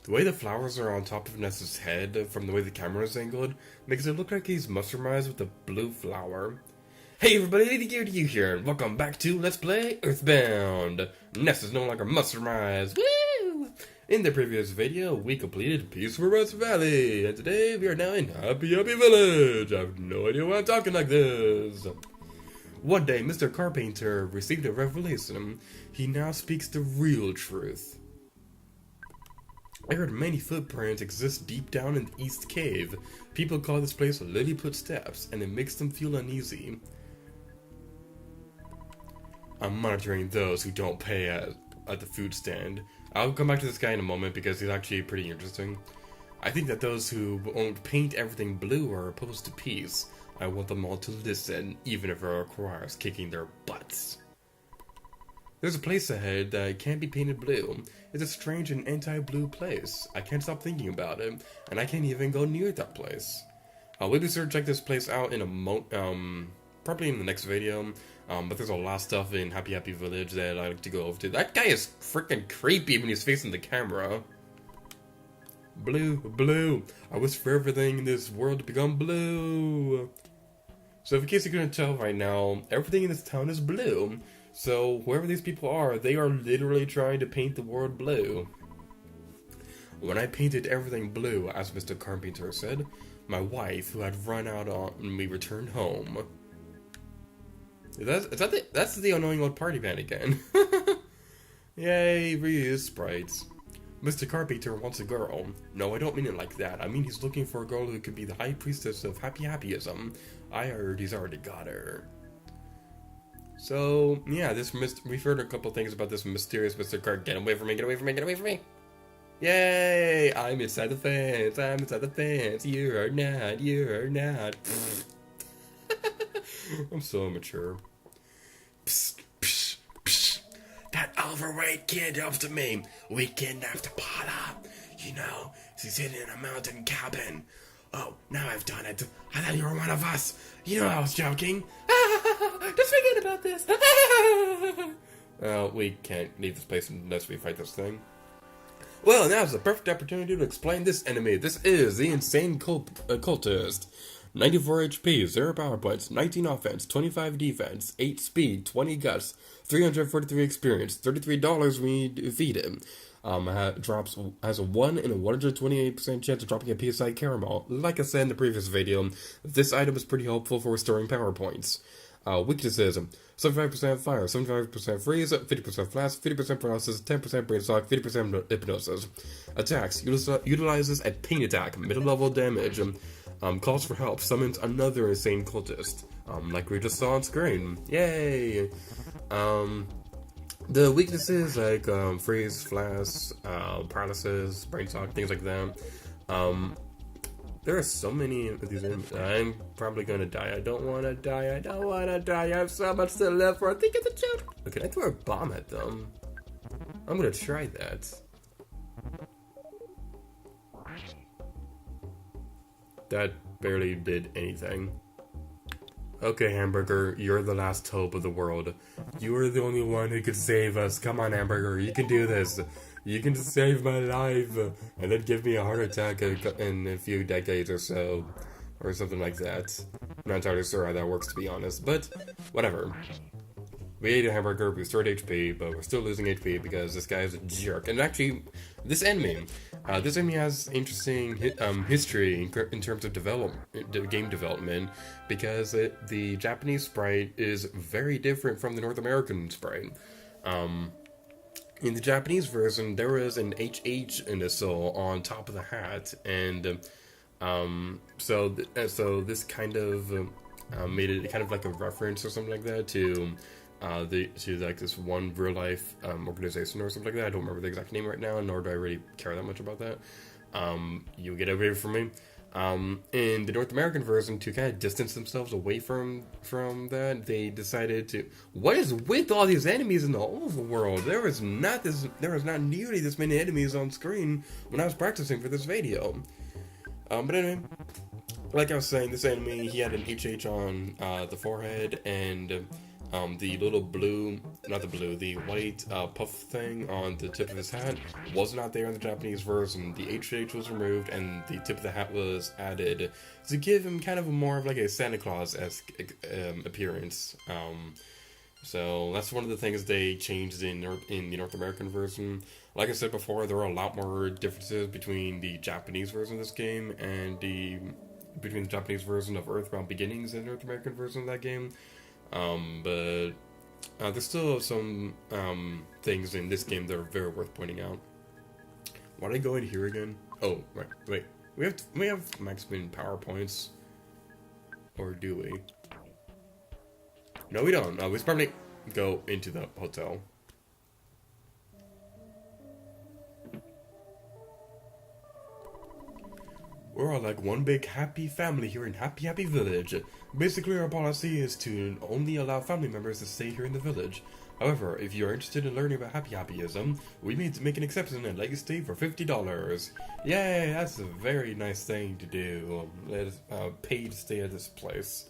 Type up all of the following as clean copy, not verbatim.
The way the flowers are on top of Ness's head, from the way the camera is angled, makes it look like he's mesmerized with a blue flower. Hey everybody, you here, and welcome back to Let's Play EarthBound! Ness is no longer mesmerized, woo! In the previous video, we completed Peaceful Rest Valley, and today we are now in Happy Village! I have no idea why I'm talking like this! One day, Mr. Carpainter received a revelation. He now speaks the real truth. I heard many footprints exist deep down in the East Cave. People call this place Lilliput Steps, and it makes them feel uneasy. I'm monitoring those who don't pay at the food stand. I'll come back to this guy in a moment because he's actually pretty interesting. I think that those who won't paint everything blue are opposed to peace. I want them all to listen, even if it requires kicking their butts. There's a place ahead that can't be painted blue. It's a strange and anti-blue place. I can't stop thinking about it, and I can't even go near that place. We'll be sure to check this place out in probably in the next video. But there's a lot of stuff in Happy Village that I like to go over to. That guy is freaking creepy when he's facing the camera. Blue, blue. I wish for everything in this world to become blue. So in case you couldn't tell right now, everything in this town is blue. So whoever these people are, they are literally trying to paint the world blue. When I painted everything blue, as Mr. Carpainter said, my wife, who had run out on me, returned home. That's the annoying old party band again. Yay, reuse sprites. Mr. Carpainter wants a girl. No, I don't mean it like that. I mean he's looking for a girl who could be the high priestess of happyism. I heard he's already got her. So, yeah, we've heard a couple things about this mysterious Mr. Cart. Get away from me, get away from me, get away from me! Yay! I'm inside the fence, I'm inside the fence. You're not, you're not. I'm so immature. Psst, psst, psst. That overweight kid comes to me. We kidnapped Paula. You know, she's hidden in a mountain cabin. Oh, now I've done it. I thought you were one of us. You know I was joking. Just forget about this. Well, we can't leave this place unless we fight this thing. Well, now's the perfect opportunity to explain this enemy. This is the Insane Cultist. 94 HP, 0 power points, 19 offense, 25 defense, 8 speed, 20 guts, 343 experience, $33 when you defeat him. Has a 1 in a 128% chance of dropping a PSI caramel. Like I said in the previous video, this item is pretty helpful for restoring power points. Weaknesses: 75% fire, 75% freeze, 50% flash, 50% paralysis, 10% brainshock, 50% hypnosis. Attacks: utilizes a pain attack, middle level damage. Calls for help, summons another insane cultist. Like we just saw on screen. Yay! The weaknesses like freeze, flash, paralysis, brainshock, things like that. There are so many of these enemies. I'm probably gonna die. I don't wanna die. I don't wanna die. I have so much to live for. I think it's a joke. Okay, I throw a bomb at them. I'm gonna try that. That barely did anything. Okay, Hamburger, you're the last hope of the world. You are the only one who could save us. Come on, Hamburger, you can do this. You can save my life, and then give me a heart attack in a few decades or so. Or something like that. I'm not entirely sure how that works, to be honest, but whatever. We ate a hamburger, we restored HP, but we're still losing HP because this guy is a jerk. And actually, this enemy has interesting history in terms of game development, because the Japanese sprite is very different from the North American sprite. In the Japanese version, there was an HH initial on top of the hat, and so this kind of made it kind of like a reference or something like that to like this one real life organization or something like that. I don't remember the exact name right now, nor do I really care that much about that. You get away from me. In the North American version, to kind of distance themselves away from that, they decided to. What is with all these enemies in the overworld? There is not nearly this many enemies on screen when I was practicing for this video. But anyway, like I was saying, this enemy, he had an HH on the forehead, and The little blue, not the blue, the white puff thing on the tip of his hat was not there in the Japanese version. The HH was removed and the tip of the hat was added to give him kind of more of like a Santa Claus-esque appearance. So that's one of the things they changed in the North American version. Like I said before, there are a lot more differences between the Japanese version of this game and between the Japanese version of EarthBound Beginnings and the North American version of that game. But there's still some things in this game that are very worth pointing out. Why did I go in here again? Oh, right, wait. We have maximum power points, or do we? No, we don't. We should probably go into the hotel. We're all like one big happy family here in Happy Village. Basically, our policy is to only allow family members to stay here in the village. However, if you are interested in learning about happyism, we may make an exception and let you stay for $50. Yay, that's a very nice thing to do. Let us pay to stay at this place.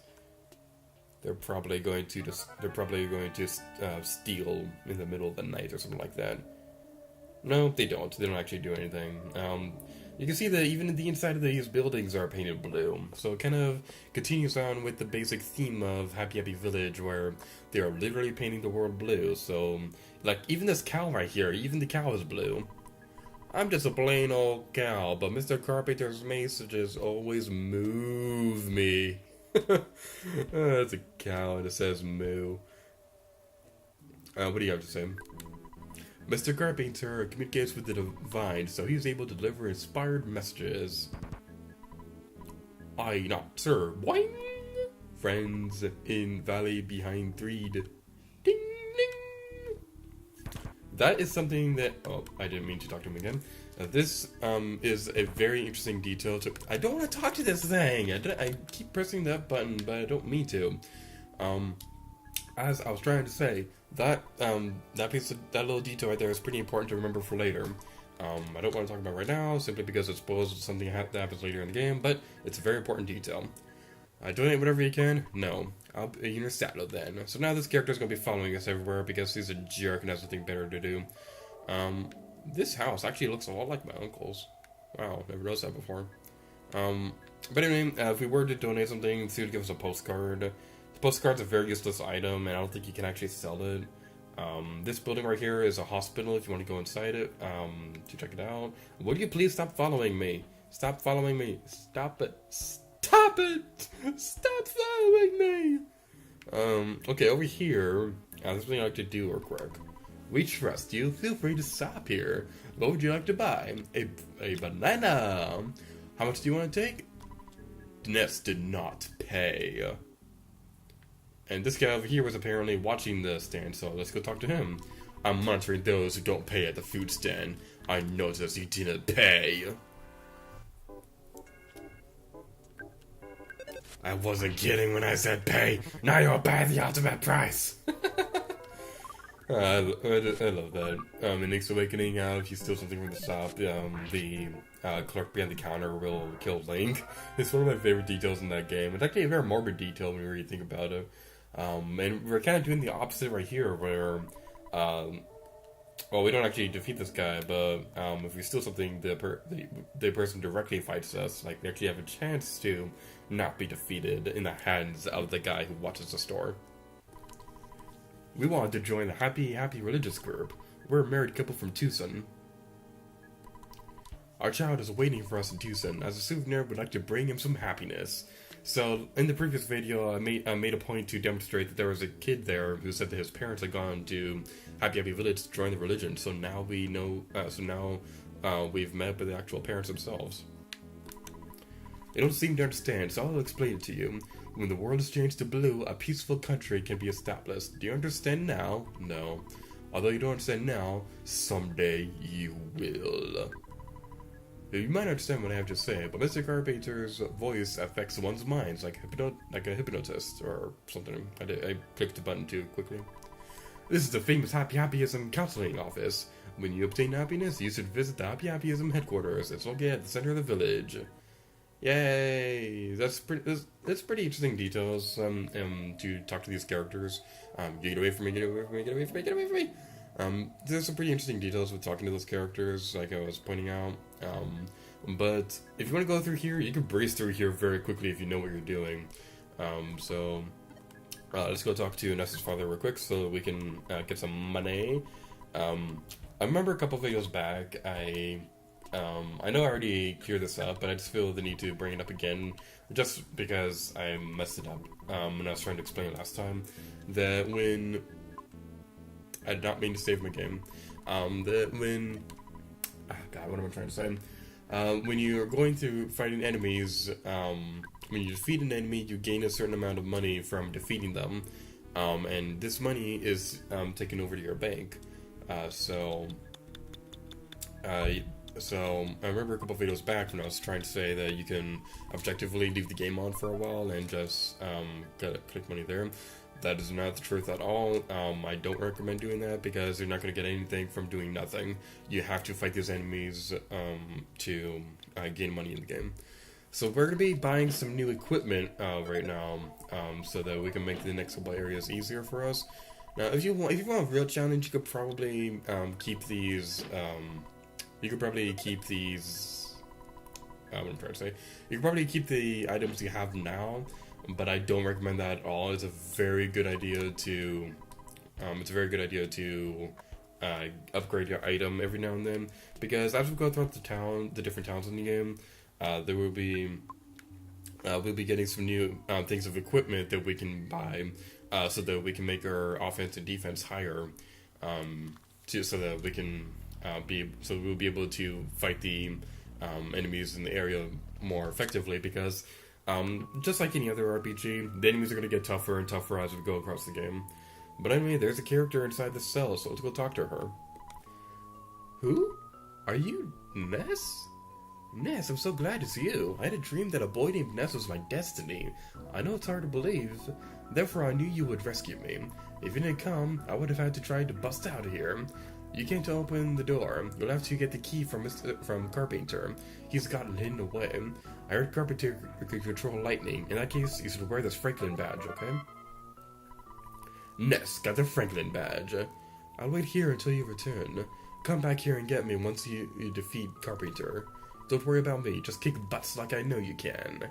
They're probably going to steal in the middle of the night or something like that. No, they don't. They don't actually do anything. You can see that even the inside of these buildings are painted blue, so it kind of continues on with the basic theme of Happy Village, where they are literally painting the world blue. So, like, even this cow right here, even the cow is blue. I'm just a plain old cow, but Mr. Carpainter's messages always move me. It's a cow and it says moo. What do you have to say? Mr. Carpainter communicates with the divine, so he is able to deliver inspired messages. I not, sir. Boing! Friends in valley behind Threed. Ding, ding! That is something that... Oh, I didn't mean to talk to him again. This is a very interesting detail to... I don't want to talk to this thing! I keep pressing that button, but I don't mean to. As I was trying to say, that little detail right there is pretty important to remember for later. I don't want to talk about it right now, simply because it spoils something that happens later in the game, but it's a very important detail. Donate whatever you can? No. I'll be in your saddle then. So now this character is going to be following us everywhere because he's a jerk and has nothing better to do. This house actually looks a lot like my uncle's. Wow, never noticed that before. But anyway, if we were to donate something, he would give us a postcard. The postcard's a very useless item, and I don't think you can actually sell it. This building right here is a hospital if you want to go inside it, to check it out. Would you please stop following me? Stop following me. Stop it. Stop it! Stop following me! Okay, over here, there's something I'd like to do real quick. We trust you. Feel free to stop here. What would you like to buy? A banana. How much do you want to take? Ness did not pay. And this guy over here was apparently watching the stand, so let's go talk to him. I'm monitoring those who don't pay at the food stand. I noticed you didn't pay. I wasn't kidding when I said pay. Now you'll pay the ultimate price. I love that. In Link's Awakening, if you steal something from the shop, the clerk behind the counter will kill Link. It's one of my favorite details in that game. It's actually a very morbid detail when you really think about it. And we're kind of doing the opposite right here, where, well, we don't actually defeat this guy, but if we steal something, the person directly fights us. Like, we actually have a chance to not be defeated in the hands of the guy who watches the store. We wanted to join the Happy religious group. We're a married couple from Tucson. Our child is waiting for us in Tucson. As a souvenir, we'd like to bring him some happiness. So, in the previous video, I made a point to demonstrate that there was a kid there who said that his parents had gone to Happy Village to join the religion. So now we know. We've met with the actual parents themselves. They don't seem to understand, so I'll explain it to you. When the world is changed to blue, a peaceful country can be established. Do you understand now? No. Although you don't understand now, someday you will. You might understand what I have to say, but Mr. Carpainter's voice affects one's minds like a hypnotist or something. I clicked the button too quickly. This is the famous Happyism counseling office. When you obtain happiness, you should visit the Happyism headquarters. It's located at the center of the village. Yay! That's pretty interesting details. To talk to these characters. Get away from me! Get away from me! Get away from me! Get away from me! There's some pretty interesting details with talking to those characters, like I was pointing out. But if you want to go through here, you can breeze through here very quickly if you know what you're doing. Let's go talk to Nessa's father real quick so we can get some money. I remember a couple videos back, I know I already cleared this up, but I just feel the need to bring it up again, just because I messed it up when I was trying to explain it last time. That when I did not mean to save my game. God, what am I trying to say? When you're going through fighting enemies, when you defeat an enemy, you gain a certain amount of money from defeating them, and this money is taken over to your bank. So I remember a couple videos back when I was trying to say that you can objectively leave the game on for a while and just click money there. That is not the truth at all. I don't recommend doing that because you're not going to get anything from doing nothing. You have to fight these enemies to gain money in the game. So we're going to be buying some new equipment right now so that we can make the next couple areas easier for us. Now, if you want a real challenge, you could probably keep these. What I'm trying to say. You can probably keep the items you have now, but I don't recommend that at all. It's a very good idea to. Upgrade your item every now and then, because as we go throughout the different towns in the game, we'll be getting some new things of equipment that we can buy, so that we can make our offense and defense higher, so that we can we'll be able to fight the enemies in the area more effectively, because just like any other RPG, the enemies are going to get tougher and tougher as we go across the game. But anyway, there's a character inside the cell, so let's go talk to her. Who? Are you Ness? Ness, I'm so glad it's you. I had a dream that a boy named Ness was my destiny. I know it's hard to believe, therefore I knew you would rescue me. If you didn't come, I would have had to try to bust out of here. You can't open the door. You'll have to get the key from Carpainter. He's gotten hidden away. I heard Carpainter could control lightning. In that case, you should wear this Franklin badge, okay? Ness got the Franklin badge. I'll wait here until you return. Come back here and get me once you defeat Carpainter. Don't worry about me, just kick butts like I know you can.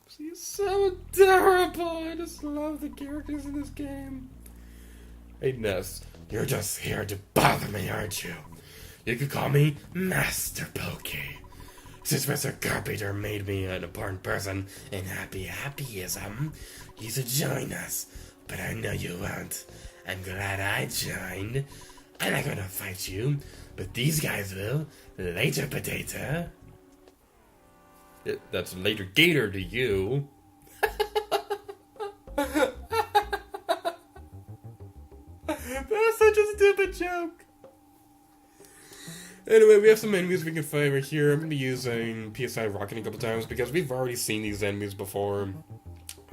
She's so adorable. I just love the characters in this game. Hey Ness, you're just here to bother me, aren't you? You could call me Master Pokey. Since Mr. Carpainter made me an important person in happyism, you should join us. But I know you won't. I'm glad I joined. I'm not gonna fight you, but these guys will. Later, potato. That's later gator to you. That's such a stupid joke. Anyway, we have some enemies we can fight right here. I'm going to be using PSI Rocking a couple times because we've already seen these enemies before.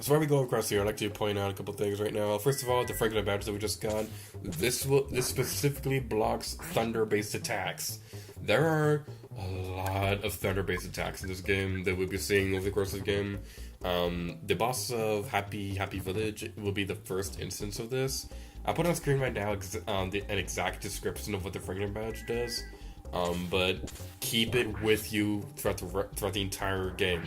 So while we go across here, I'd like to point out a couple things right now. First of all, the Franklin badge that we just got. This specifically blocks thunder-based attacks. There are a lot of thunder-based attacks in this game that we'll be seeing over the course of the game. The boss of Happy Village will be the first instance of this. I'll put on screen right now an exact description of what the Franklin badge does. But keep it with you throughout the entire game.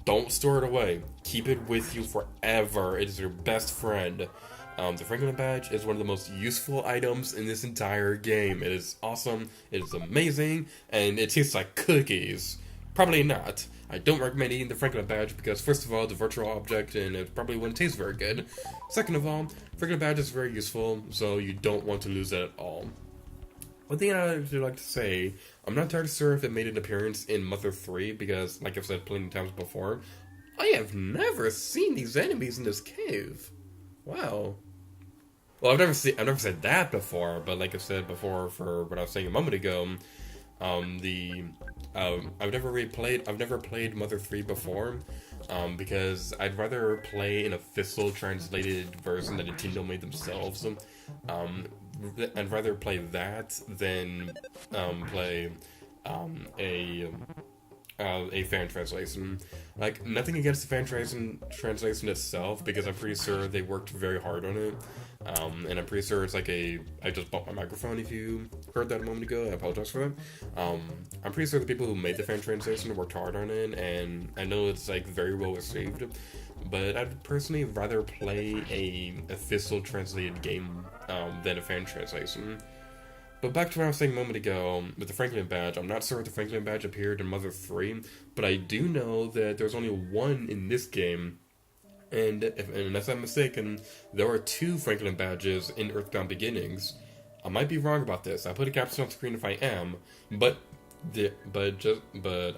Don't store it away. Keep it with you forever. It is your best friend. The Franklin badge is one of the most useful items in this entire game. It is awesome. It is amazing. And it tastes like cookies. Probably not. I don't recommend eating the Franklin badge because, first of all, it's a virtual object and it probably wouldn't taste very good. Second of all, Franklin badge is very useful, so you don't want to lose it at all. One thing I would like to say, I'm not entirely sure if it made an appearance in Mother 3, because, like I've said plenty of times before, I have never seen these enemies in this cave. Wow. Well, I've never said that before, but like I said before for what I was saying a moment ago, I've never played Mother 3 before, because I'd rather play an official translated version that Nintendo made themselves. I'd rather play that than play a fan translation. Like, nothing against the fan translation itself, because I'm pretty sure they worked very hard on it. And I'm pretty sure it's like I just bumped my microphone if you heard that a moment ago. I apologize for that. I'm pretty sure the people who made the fan translation worked hard on it, and I know it's like very well received. But I'd personally rather play a official translated game than a fan translation. But back to what I was saying a moment ago, with the Franklin badge, I'm not sure if the Franklin badge appeared in Mother 3, but I do know that there's only one in this game, and unless I'm mistaken, there are 2 Franklin badges in EarthBound Beginnings. I might be wrong about this. I put a caption on screen if I am, but I'd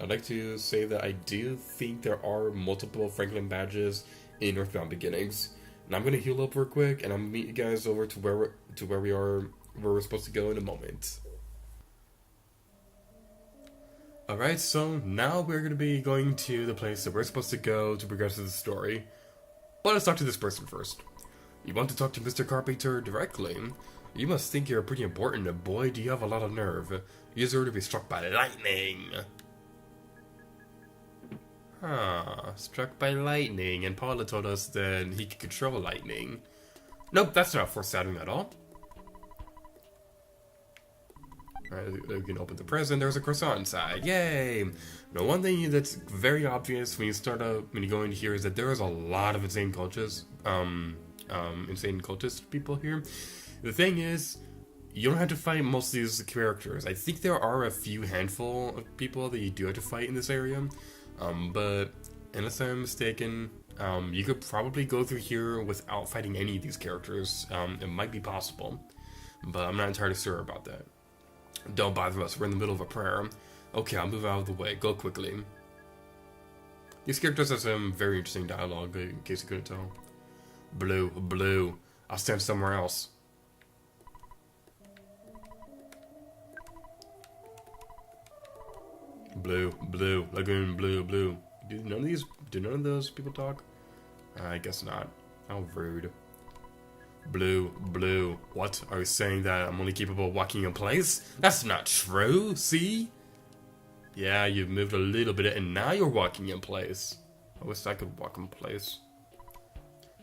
like to say that I do think there are multiple Franklin badges in EarthBound Beginnings. And I'm gonna heal up real quick, and I'm gonna meet you guys over to where we're supposed to go in a moment. Alright, so now we're going to be going to the place that we're supposed to go to progress the story. But let's talk to this person first. You want to talk to Mr. Carpainter directly? You must think you're pretty important, and boy, do you have a lot of nerve. You deserve to be struck by lightning. Struck by lightning, and Paula told us that he could control lightning. Nope, that's not foreshadowing at all. Alright, we can open the present. There's a croissant inside. Yay! Now, one thing that's very obvious when you go in here is that there is a lot of insane cultists, insane cultist people here. The thing is, you don't have to fight most of these characters. I think there are a few handful of people that you do have to fight in this area, but unless I'm mistaken, you could probably go through here without fighting any of these characters. It might be possible, but I'm not entirely sure about that. Don't bother us, we're in the middle of a prayer. Okay, I'll move out of the way, go quickly. These characters have some very interesting dialogue, in case you couldn't tell. Blue, I'll stand somewhere else. Blue, Lagoon, blue. Do none of those people talk? I guess not. How rude. Blue. What? Are you saying that I'm only capable of walking in place? That's not true, see? Yeah, you've moved a little bit and now you're walking in place. I wish I could walk in place.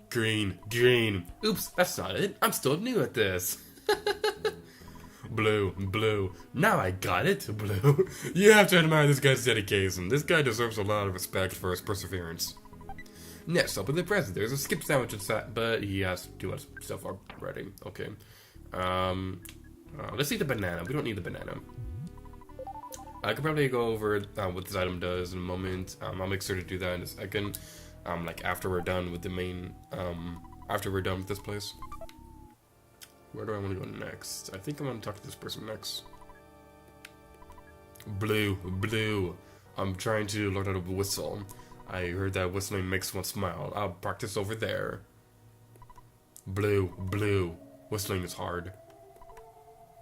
Green. Oops, that's not it. I'm still new at this. Blue. Now I got it, Blue. You have to admire this guy's dedication. This guy deserves a lot of respect for his perseverance. Next up in the present, there's a skip sandwich inside, but he has too much stuff already. Okay. Let's eat the banana. We don't need the banana. I could probably go over what this item does in a moment. I'll make sure to do that in a second. Like after we're done with the main, after we're done with this place. Where do I want to go next? I think I'm going to talk to this person next. Blue. I'm trying to learn how to whistle. I heard that whistling makes one smile. I'll practice over there. Blue. Whistling is hard.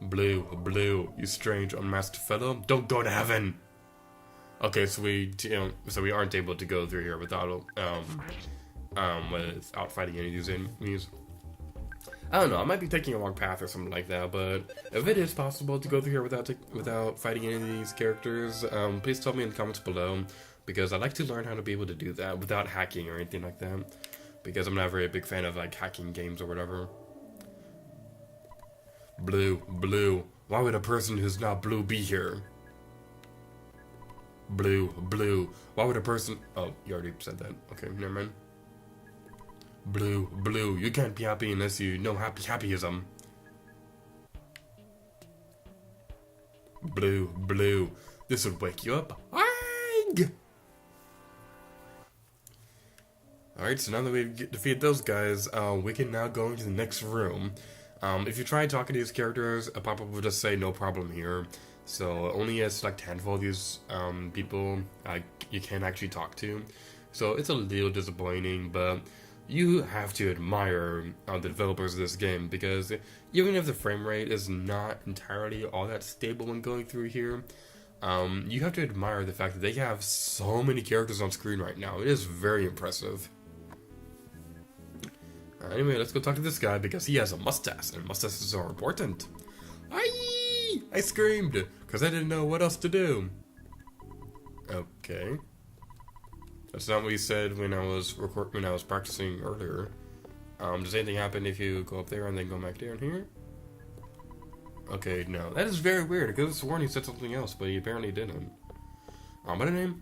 Blue. You strange, unmasked fellow. Don't go to heaven. Okay, so we aren't able to go through here without fighting any of these enemies. I don't know. I might be taking a wrong path or something like that, but if it is possible to go through here without fighting any of these characters, please tell me in the comments below. Because I like to learn how to be able to do that without hacking or anything like that. Because I'm not a very big fan of like hacking games or whatever. Blue. Why would a person who's not blue be here? Blue. Why would a person... Oh, you already said that. Okay, never mind. Blue. You can't be happy unless you know happyism. Blue. This would wake you up. Alright, so now that we've defeated those guys, we can now go into the next room. If you try talking to these characters, a pop-up will just say no problem here. So only a select handful of these people you can actually talk to. So it's a little disappointing, but you have to admire the developers of this game, because even if the frame rate is not entirely all that stable when going through here, you have to admire the fact that they have so many characters on screen right now. It is very impressive. Anyway, let's go talk to this guy because he has a mustache, and mustaches are important. I screamed because I didn't know what else to do. Okay. That's not what you said when I was practicing earlier. Does anything happen if you go up there and then go back down here? Okay, no. That is very weird. I could have sworn he said something else, but he apparently didn't. But anyway,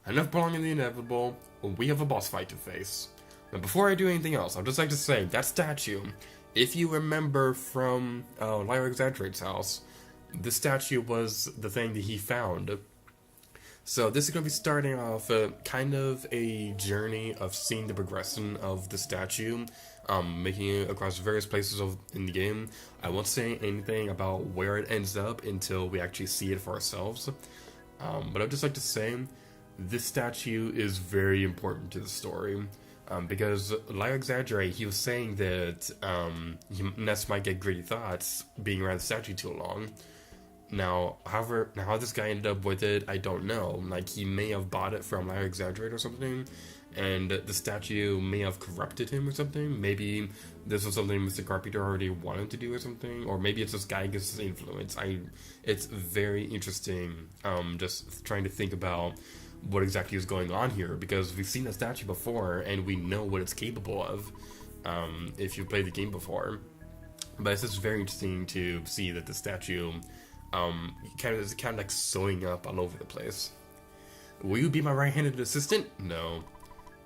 enough prolonging the inevitable. We have a boss fight to face. Now, before I do anything else, I'd just like to say, that statue, if you remember from Liar Exaggerate's house, this statue was the thing that he found. So this is going to be starting off kind of a journey of seeing the progression of the statue, making it across various places in the game. I won't say anything about where it ends up until we actually see it for ourselves. But I'd just like to say, this statue is very important to the story. Because, like Exaggerate, he was saying that Ness might get gritty thoughts being around the statue too long. Now, however, how this guy ended up with it, I don't know. Like, he may have bought it from Liar Exaggerate or something, and the statue may have corrupted him or something. Maybe this was something Mr. Carpainter already wanted to do or something, or maybe it's this guy gets his influence. It's very interesting, just trying to think about what exactly is going on here, because we've seen the statue before, and we know what it's capable of, if you've played the game before. But it's just very interesting to see that the statue is kind of like sewing up all over the place. Will you be my right-handed assistant? No.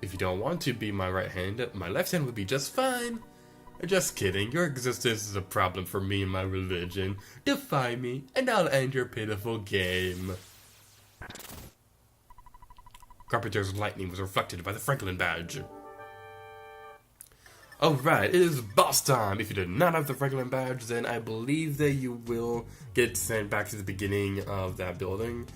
If you don't want to be my right hand, my left hand would be just fine. Just kidding, your existence is a problem for me and my religion. Defy me, and I'll end your pitiful game. Carpainter's lightning was reflected by the Franklin badge. Alright, it is boss time! If you did not have the Franklin badge, then I believe that you will get sent back to the beginning of that building.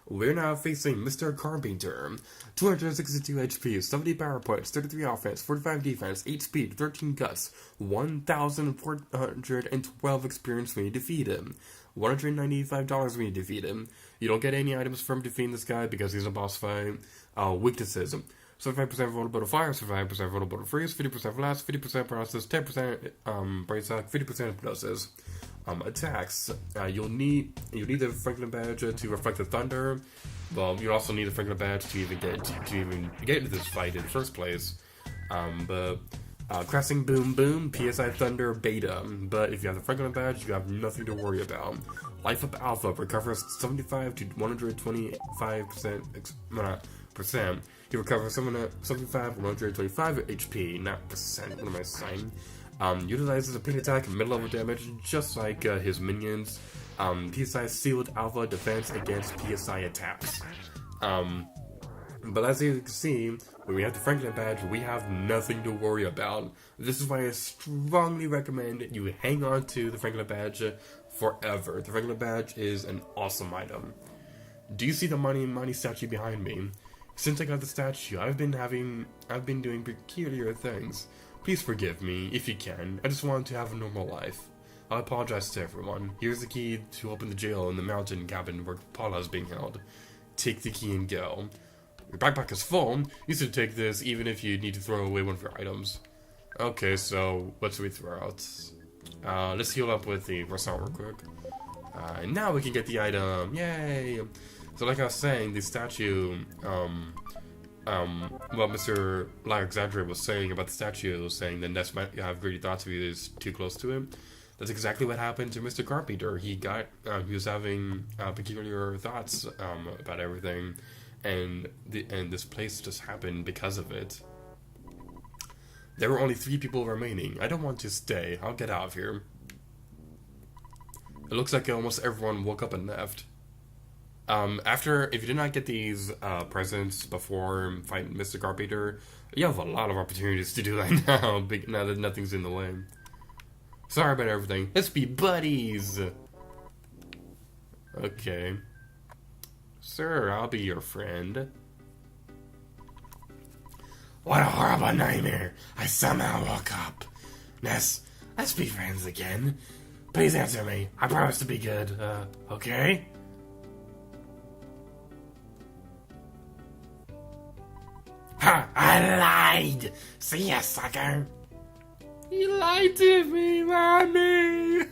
We're now facing Mr. Carpainter. 262 HP, 70 power points, 33 offense, 45 defense, 8 speed, 13 guts, 1,412 experience when you defeat him. $195 when you defeat him. You don't get any items from defeating this guy because he's a boss fight. Weaknesses. 75% vulnerable to fire, 75% vulnerable to freeze, 50% blast, 50% paralysis, 10% Brainshock, 50% hypnosis. Attacks. You'll need the Franklin badge to reflect the thunder. Well, you also need the Franklin badge to even get into this fight in the first place. Crashing Boom Boom, PSI Thunder Beta. But if you have the Franklin badge, you have nothing to worry about. Life Up Alpha recovers 75 to 125%. He recovers 75 125 HP, not percent. What am I saying? Utilizes a ping attack and mid-level damage, just like his minions. PSI Sealed Alpha defense against PSI attacks. But as you can see, when we have the Franklin badge, we have nothing to worry about. This is why I strongly recommend you hang on to the Franklin badge forever. The Franklin badge is an awesome item. Do you see the money statue behind me? Since I got the statue, I've been doing peculiar things. Please forgive me, if you can. I just want to have a normal life. I apologize to everyone. Here's the key to open the jail in the mountain cabin where Paula is being held. Take the key and go. Your backpack is full. You should take this even if you need to throw away one of your items. Okay, so what should we throw out? Let's heal up with the Brainshock real quick. And now we can get the item. Yay! So like I was saying, the statue, what Mr. Liar Exaggerate was saying about the statue, saying that Ness might have greedy thoughts if he is too close to him. That's exactly what happened to Mr. Carpainter. He was having peculiar thoughts about everything, and this place just happened because of it. There were only 3 people remaining. I don't want to stay. I'll get out of here. It looks like almost everyone woke up and left. If you did not get these presents before fighting Mr. Carpainter, you have a lot of opportunities to do that now that nothing's in the way. Sorry about everything. Let's be buddies! Okay. Sir, I'll be your friend. What a horrible nightmare! I somehow woke up. Ness, let's be friends again. Please answer me. I promise to be good. Okay? Ha! I lied! See ya, sucker! You lied to me, Mommy!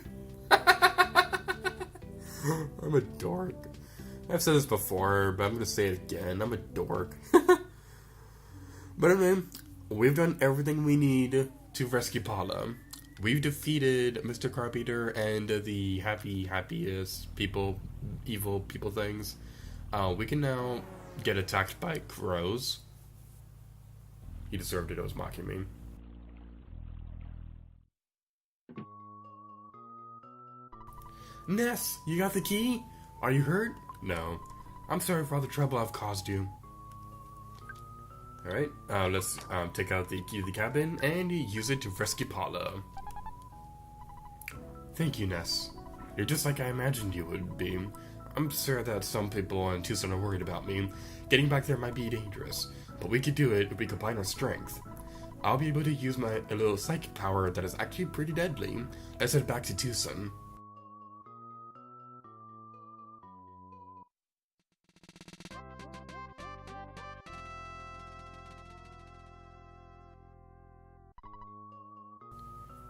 I'm a dork. I've said this before, but I'm gonna say it again. I'm a dork. But anyway, we've done everything we need to rescue Paula. We've defeated Mr. Carpainter and the happiest people, evil people things. We can now get attacked by crows. He deserved it, I was mocking me. Ness, you got the key? Are you hurt? No. I'm sorry for all the trouble I've caused you. Alright, let's take out the key to the cabin and use it to rescue Paula. Thank you, Ness. You're just like I imagined you would be. I'm sure that some people in Tucson are worried about me. Getting back there might be dangerous, but we could do it if we combine our strength. I'll be able to use my little psychic power that is actually pretty deadly. Let's head back to Tucson.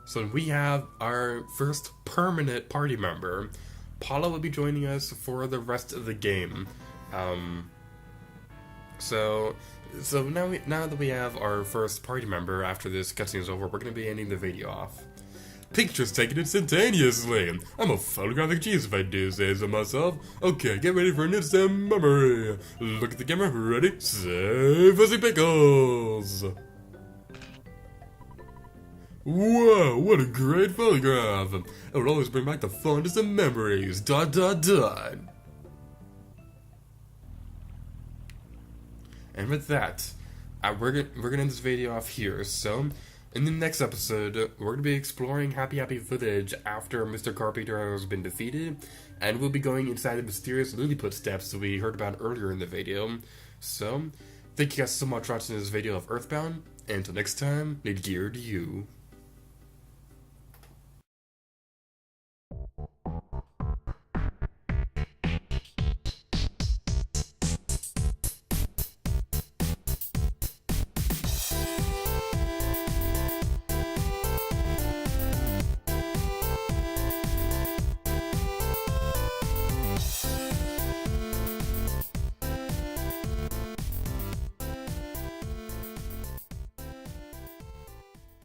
So we have our first permanent party member. Paula will be joining us for the rest of the game. So now that we have our first party member after this cutscene is over, we're going to be ending the video off. Pictures taken instantaneously. I'm a photographic genius if I do say so myself. Okay, get ready for an instant memory. Look at the camera. Ready? Say Fuzzy Pickles. Whoa, what a great photograph! It would always bring back the fondest of memories. ... And with that, we're gonna end this video off here. So, in the next episode, we're gonna be exploring happy footage after Mr. Carpainter has been defeated, and we'll be going inside the mysterious Lilliput steps that we heard about earlier in the video. So, thank you guys so much for watching this video of EarthBound, and until next time, need gear to you.